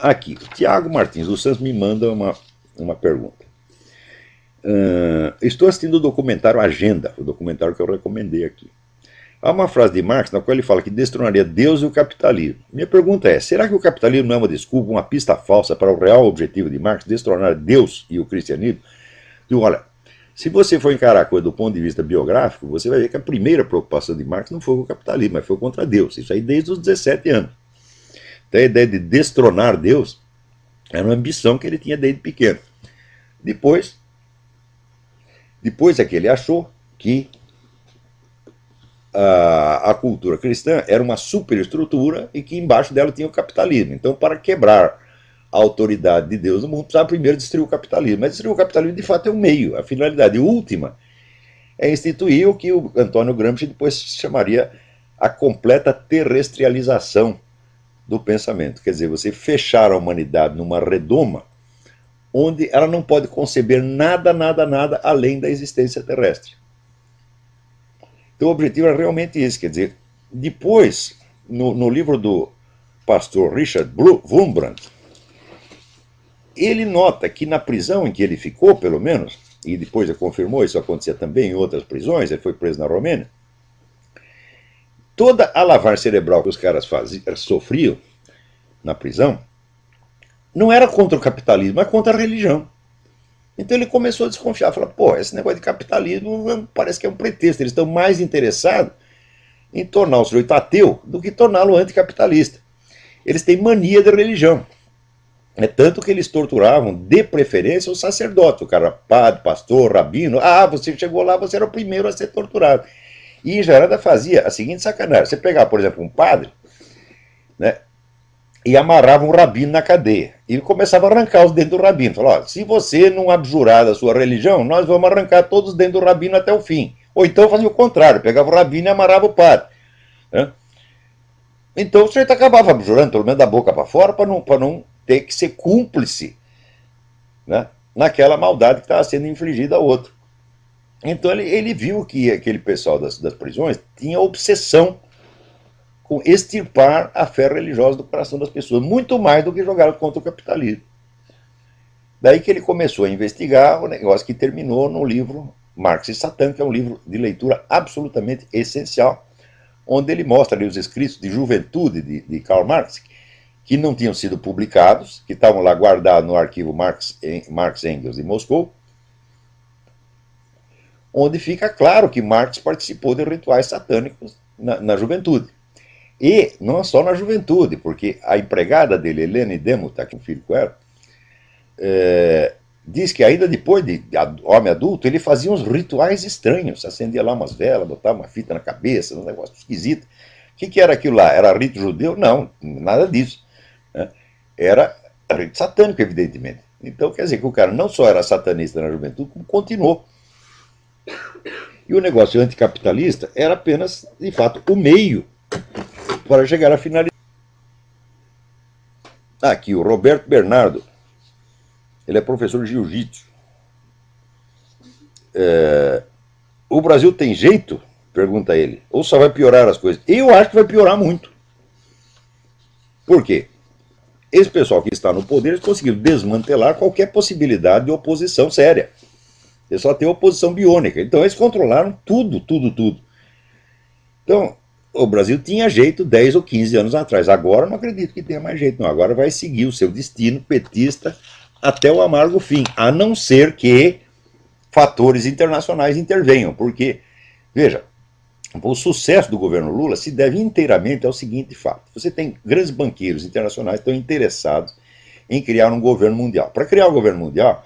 Aqui, o Tiago Martins dos Santos me manda uma pergunta. Estou assistindo o documentário Agenda, o documentário que eu recomendei aqui. Há uma frase de Marx na qual ele fala que destronaria Deus e o capitalismo. Minha pergunta é, será que o capitalismo não é uma desculpa, uma pista falsa para o real objetivo de Marx, destronar Deus e o cristianismo? Digo, olha, se você for encarar a coisa do ponto de vista biográfico, você vai ver que a primeira preocupação de Marx não foi com o capitalismo, mas foi contra Deus. Isso aí desde os 17 anos. Então a ideia de destronar Deus era uma ambição que ele tinha desde pequeno. Depois é que ele achou que a cultura cristã era uma superestrutura e que embaixo dela tinha o capitalismo. Então, para quebrar a autoridade de Deus no mundo, precisava primeiro destruir o capitalismo. Mas destruir o capitalismo, de fato, é um meio. A finalidade última é instituir o que o Antônio Gramsci depois chamaria a completa terrestrialização do pensamento. Quer dizer, você fechar a humanidade numa redoma onde ela não pode conceber nada além da existência terrestre. Então o objetivo é realmente esse, quer dizer, depois, no livro do pastor Richard Wurmbrand, ele nota que na prisão em que ele ficou, pelo menos, e depois ele confirmou, isso acontecia também em outras prisões, ele foi preso na Romênia, toda a lavagem cerebral que os caras sofriam na prisão não era contra o capitalismo, mas contra a religião. Então ele começou a desconfiar, falou, pô, esse negócio de capitalismo parece que é um pretexto, eles estão mais interessados em tornar o sujeito ateu do que torná-lo anticapitalista. Eles têm mania de religião. É tanto que eles torturavam, de preferência, o sacerdote, o cara padre, pastor, rabino. Ah, você chegou lá, você era o primeiro a ser torturado. E Jarada fazia a seguinte sacanagem, você pegava, por exemplo, um padre, né, e amarrava um rabino na cadeia. E começava a arrancar os dentes do rabino. Falava, se você não abjurar da sua religião, nós vamos arrancar todos os dentes do rabino até o fim. Ou então fazia o contrário, pegava o rabino e amarrava o padre. Né? Então o sujeito acabava abjurando, pelo menos da boca para fora, para não ter que ser cúmplice, né, naquela maldade que estava sendo infligida a outro. Então ele viu que aquele pessoal das prisões tinha obsessão com extirpar a fé religiosa do coração das pessoas, muito mais do que jogar contra o capitalismo. Daí que ele começou a investigar o negócio que terminou no livro Marx e Satã, que é um livro de leitura absolutamente essencial, onde ele mostra ali os escritos de juventude de Karl Marx, que não tinham sido publicados, que estavam lá guardados no arquivo Marx Engels de Moscou, onde fica claro que Marx participou de rituais satânicos na juventude. E não só na juventude, porque a empregada dele, Helene Demuta, que é um filho com ela, diz que ainda depois de homem adulto, ele fazia uns rituais estranhos, acendia lá umas velas, botava uma fita na cabeça, um negócio esquisito. O que era aquilo lá? Era rito judeu? Não, nada disso. Né? Era rito satânico, evidentemente. Então quer dizer que o cara não só era satanista na juventude, como continuou. E o negócio anticapitalista era apenas, de fato, o meio para chegar à finalidade. Aqui, o Roberto Bernardo, ele é professor de jiu-jitsu. O Brasil tem jeito? Pergunta ele. Ou só vai piorar as coisas? Eu acho que vai piorar muito. Por quê? Esse pessoal que está no poder, eles conseguiram desmantelar qualquer possibilidade de oposição séria. Eles só têm oposição biônica. Então eles controlaram tudo. Então, o Brasil tinha jeito 10 ou 15 anos atrás. Agora não acredito que tenha mais jeito, não. Agora vai seguir o seu destino petista até o amargo fim, a não ser que fatores internacionais intervenham. Porque, veja, o sucesso do governo Lula se deve inteiramente ao seguinte fato. Você tem grandes banqueiros internacionais que estão interessados em criar um governo mundial. Para criar um governo mundial,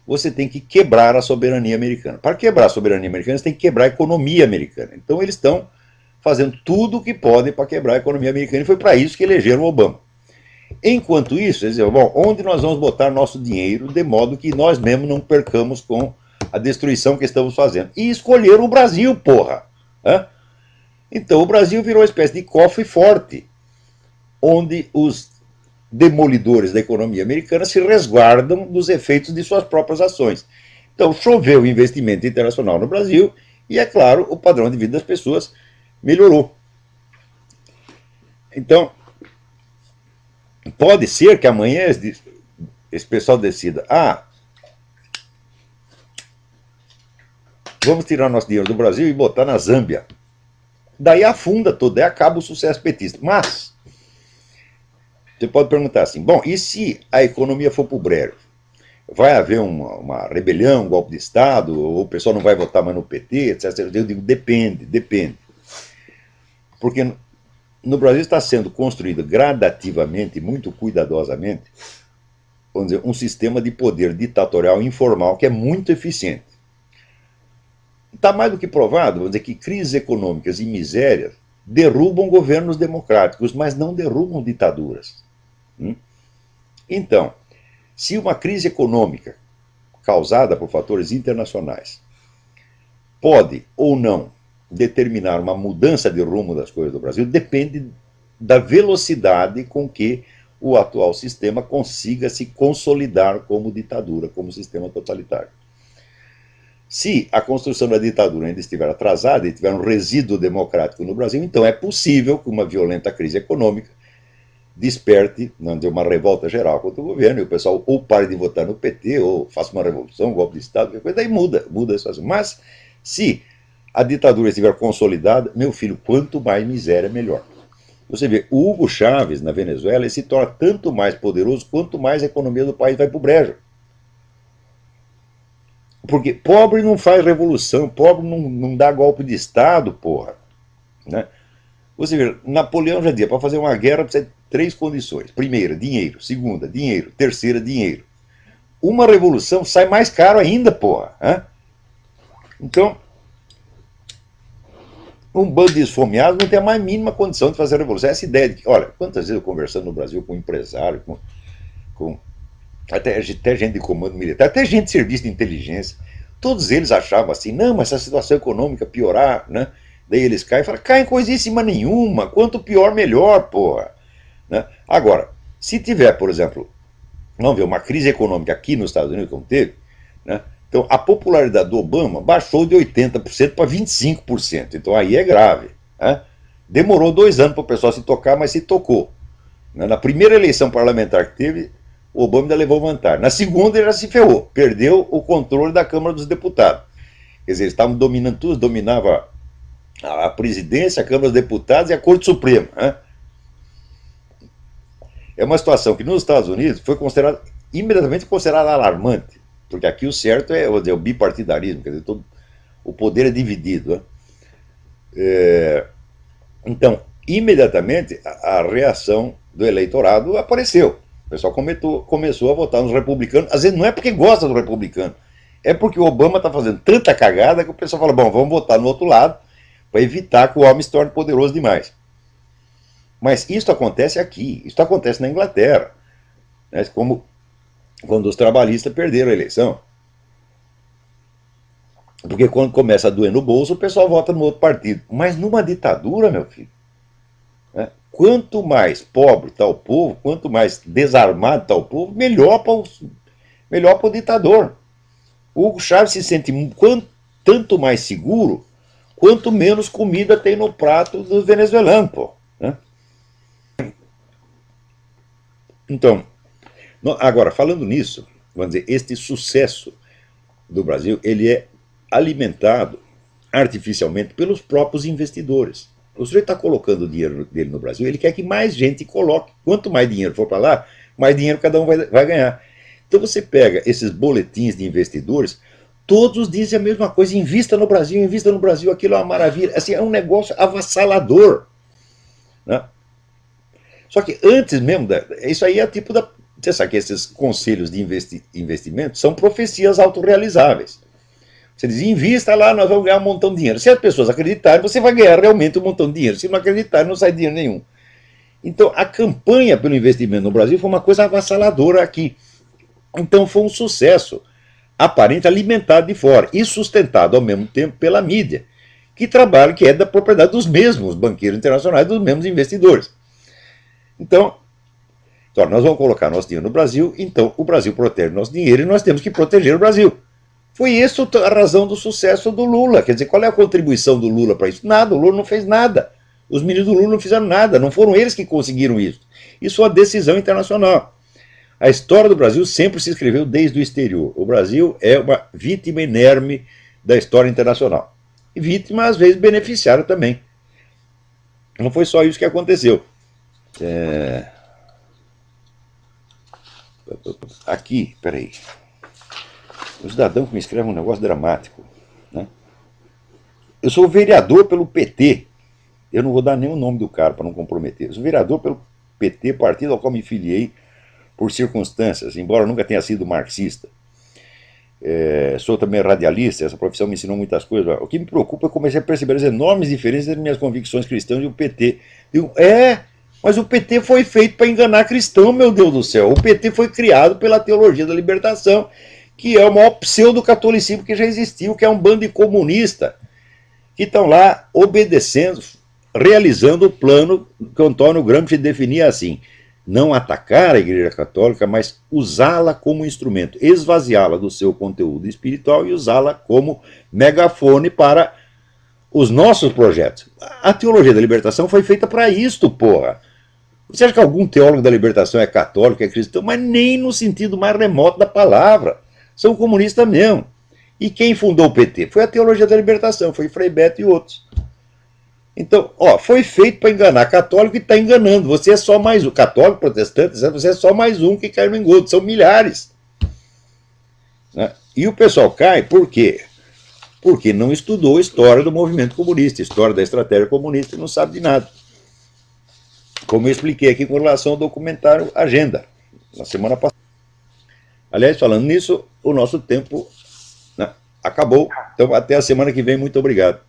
você tem que quebrar a soberania americana. Para quebrar a soberania americana, você tem que quebrar a economia americana. Então eles estão fazendo tudo o que podem para quebrar a economia americana, e foi para isso que elegeram o Obama. Enquanto isso, eles diziam, bom, onde nós vamos botar nosso dinheiro de modo que nós mesmos não percamos com a destruição que estamos fazendo? E escolheram o Brasil, porra! Então o Brasil virou uma espécie de cofre forte, onde os demolidores da economia americana se resguardam dos efeitos de suas próprias ações. Então choveu investimento internacional no Brasil e, é claro, o padrão de vida das pessoas melhorou. Então, Pode ser que amanhã esse pessoal decida, vamos tirar nosso dinheiro do Brasil e botar na Zâmbia. Daí afunda tudo, daí acaba o sucesso petista. Mas, você pode perguntar assim, bom, e se a economia for pro brejo? Vai haver uma rebelião, um golpe de Estado, ou o pessoal não vai votar mais no PT, etc. Eu digo, depende. Porque no Brasil está sendo construído gradativamente, muito cuidadosamente, vamos dizer, um sistema de poder ditatorial informal que é muito eficiente. Está mais do que provado, vamos dizer, que crises econômicas e misérias derrubam governos democráticos, mas não derrubam ditaduras. Então, se uma crise econômica causada por fatores internacionais pode ou não determinar uma mudança de rumo das coisas do Brasil, depende da velocidade com que o atual sistema consiga se consolidar como ditadura, como sistema totalitário. Se a construção da ditadura ainda estiver atrasada e tiver um resíduo democrático no Brasil, então é possível que uma violenta crise econômica desperte uma revolta geral contra o governo, e o pessoal ou pare de votar no PT, ou faça uma revolução, um golpe de Estado, qualquer coisa, daí muda a situação. Mas, se a ditadura estiver consolidada, meu filho, quanto mais miséria, melhor. Você vê, o Hugo Chávez, na Venezuela, ele se torna tanto mais poderoso quanto mais a economia do país vai pro brejo. Porque pobre não faz revolução, pobre não dá golpe de Estado, porra. Né? Você vê, Napoleão já dizia, para fazer uma guerra precisa de 3 condições. Primeira, dinheiro. Segunda, dinheiro. Terceira, dinheiro. Uma revolução sai mais caro ainda, porra. Né? Então, um bando de esfomeados não tem a mais mínima condição de fazer a revolução. Essa ideia de que, olha, quantas vezes eu conversando no Brasil com empresário, até gente de comando militar, até gente de serviço de inteligência, todos eles achavam assim, não, mas se a situação econômica piorar, né? Daí eles caem e falam, caem coisíssima nenhuma, quanto pior, melhor, porra. Né? Agora, se tiver, por exemplo, vamos ver, uma crise econômica aqui nos Estados Unidos, como teve, né? Então a popularidade do Obama baixou de 80% para 25%, então aí é grave. Né? Demorou 2 anos para o pessoal se tocar, mas se tocou. Né? Na primeira eleição parlamentar que teve, o Obama ainda levou vantagem. Na segunda ele já se ferrou, perdeu o controle da Câmara dos Deputados. Quer dizer, eles estavam dominando tudo, dominava a presidência, a Câmara dos Deputados e a Corte Suprema. Né? É uma situação que nos Estados Unidos foi imediatamente considerada alarmante, porque aqui o certo é, o bipartidarismo, quer dizer, o poder é dividido. Né? Então, imediatamente a reação do eleitorado apareceu. O pessoal começou a votar nos republicanos. Às vezes não é porque gosta do republicano, é porque o Obama está fazendo tanta cagada que o pessoal fala, bom, vamos votar no outro lado para evitar que o homem se torne poderoso demais. Mas isso acontece aqui, isso acontece na Inglaterra, né? Como quando os trabalhistas perderam a eleição. Porque quando começa a doer no bolso, o pessoal vota no outro partido. Mas numa ditadura, meu filho, né? Quanto mais pobre está o povo, quanto mais desarmado está o povo, melhor para o ditador. O Hugo Chávez se sente tanto mais seguro quanto menos comida tem no prato dos venezuelanos, pô. Né? Então, agora, falando nisso, vamos dizer, este sucesso do Brasil, ele é alimentado artificialmente pelos próprios investidores. O sujeito está colocando o dinheiro dele no Brasil, ele quer que mais gente coloque. Quanto mais dinheiro for para lá, mais dinheiro cada um vai ganhar. Então você pega esses boletins de investidores, todos dizem a mesma coisa, invista no Brasil, aquilo é uma maravilha. Assim, é um negócio avassalador. Né? Só que antes mesmo, isso aí é tipo da... Você sabe que esses conselhos de investimento são profecias autorrealizáveis. Você diz, invista lá, nós vamos ganhar um montão de dinheiro. Se as pessoas acreditarem, você vai ganhar realmente um montão de dinheiro. Se não acreditarem, não sai dinheiro nenhum. Então, a campanha pelo investimento no Brasil foi uma coisa avassaladora aqui. Então, foi um sucesso aparente, alimentado de fora e sustentado ao mesmo tempo pela mídia, que é da propriedade dos mesmos banqueiros internacionais, dos mesmos investidores. Então, nós vamos colocar nosso dinheiro no Brasil, então o Brasil protege nosso dinheiro e nós temos que proteger o Brasil. Foi isso a razão do sucesso do Lula. Quer dizer, qual é a contribuição do Lula para isso? Nada, o Lula não fez nada. Os ministros do Lula não fizeram nada, não foram eles que conseguiram isso. Isso é uma decisão internacional. A história do Brasil sempre se escreveu desde o exterior. O Brasil é uma vítima inerme da história internacional. E vítima, às vezes, beneficiária também. Não foi só isso que aconteceu. Aqui, peraí. O cidadão que me escreve um negócio dramático, né? Eu sou vereador pelo PT. Eu não vou dar nem o nome do cara para não comprometer. Eu sou vereador pelo PT, partido ao qual me filiei por circunstâncias, embora eu nunca tenha sido marxista. Sou também radialista, essa profissão me ensinou muitas coisas. O que me preocupa é que eu comecei a perceber as enormes diferenças entre minhas convicções cristãs e o PT. Digo, mas o PT foi feito para enganar cristão, meu Deus do céu. O PT foi criado pela teologia da libertação, que é o maior pseudo-catolicismo que já existiu, que é um bando de comunista, que estão lá obedecendo, realizando o plano que Antônio Gramsci definia assim: não atacar a Igreja Católica, mas usá-la como instrumento, esvaziá-la do seu conteúdo espiritual e usá-la como megafone para os nossos projetos. A teologia da libertação foi feita para isto, porra. Você acha que algum teólogo da libertação é católico, é cristão? Mas nem no sentido mais remoto da palavra. São comunistas mesmo. E quem fundou o PT? Foi a teologia da libertação, foi Frei Beto e outros. Então, foi feito para enganar católico e está enganando. Você é só mais um. Católico, protestante, você é só mais um que cai no engodo. São milhares. Né? E o pessoal cai por quê? Porque não estudou a história do movimento comunista, história da estratégia comunista, e não sabe de nada. Como eu expliquei aqui com relação ao documentário Agenda, na semana passada. Aliás, falando nisso, o nosso tempo, né, acabou. Então, até a semana que vem. Muito obrigado.